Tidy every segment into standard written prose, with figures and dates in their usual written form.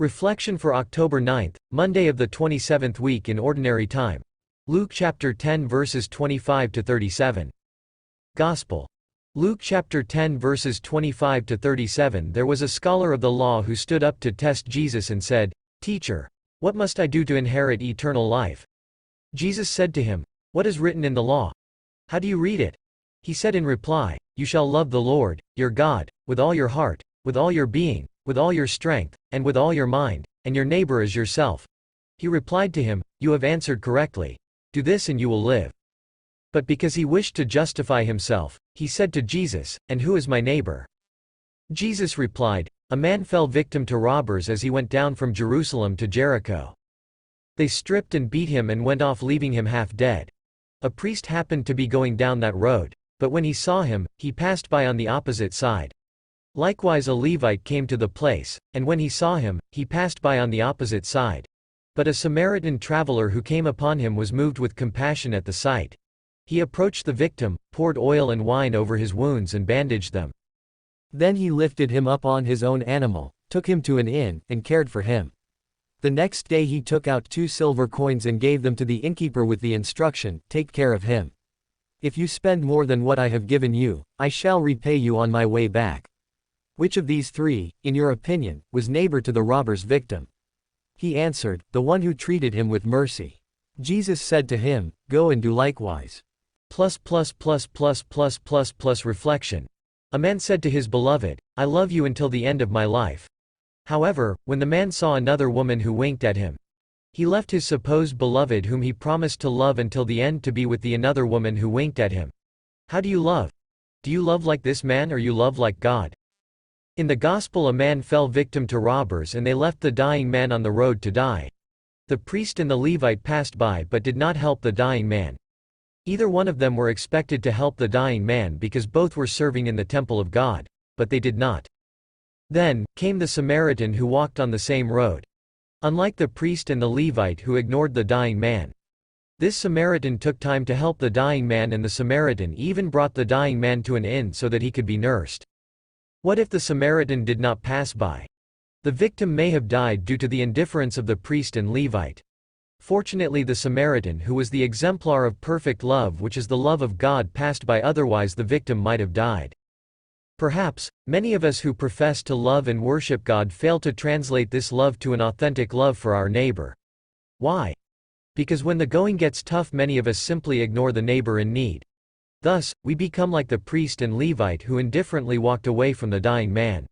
Reflection for October 9th, Monday of the 27th week in Ordinary Time. Luke chapter 10 verses 25 to 37. Gospel. Luke chapter 10 verses 25 to 37. There was a scholar of the law who stood up to test Jesus and said, "Teacher, what must I do to inherit eternal life?" Jesus said to him, "What is written in the law? How do you read it?" He said in reply, "You shall love the Lord, your God, with all your heart, with all your being, with all your strength, and with all your mind, and your neighbor as yourself." He replied to him, "You have answered correctly. Do this and you will live." But because he wished to justify himself, he said to Jesus, "And who is my neighbor?" Jesus replied, "A man fell victim to robbers as he went down from Jerusalem to Jericho. They stripped and beat him and went off, leaving him half dead. A priest happened to be going down that road, but when he saw him, he passed by on the opposite side. Likewise a Levite came to the place, and when he saw him, he passed by on the opposite side. But a Samaritan traveler who came upon him was moved with compassion at the sight. He approached the victim, poured oil and wine over his wounds and bandaged them. Then he lifted him up on his own animal, took him to an inn, and cared for him. The next day he took out 2 silver coins and gave them to the innkeeper with the instruction, 'Take care of him. If you spend more than what I have given you, I shall repay you on my way back.' Which of these 3, in your opinion, was neighbor to the robber's victim?" He answered, "The one who treated him with mercy." Jesus said to him, "Go and do likewise." Reflection. A man said to his beloved, "I love you until the end of my life." However, when the man saw another woman who winked at him, he left his supposed beloved whom he promised to love until the end to be with the another woman who winked at him. How do you love? Do you love like this man or you love like God? In the Gospel, a man fell victim to robbers and they left the dying man on the road to die. The priest and the Levite passed by but did not help the dying man. Either one of them were expected to help the dying man because both were serving in the temple of God, but they did not. Then came the Samaritan who walked on the same road. Unlike the priest and the Levite who ignored the dying man, this Samaritan took time to help the dying man, and the Samaritan even brought the dying man to an inn so that he could be nursed. What if the Samaritan did not pass by? The victim may have died due to the indifference of the priest and Levite. Fortunately, the Samaritan, who was the exemplar of perfect love, which is the love of God, passed by, otherwise the victim might have died. Perhaps, many of us who profess to love and worship God fail to translate this love to an authentic love for our neighbor. Why? Because when the going gets tough, many of us simply ignore the neighbor in need. Thus, we become like the priest and Levite who indifferently walked away from the dying man.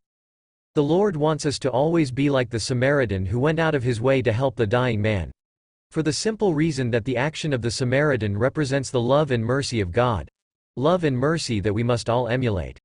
The Lord wants us to always be like the Samaritan who went out of his way to help the dying man. For the simple reason that the action of the Samaritan represents the love and mercy of God. Love and mercy that we must all emulate.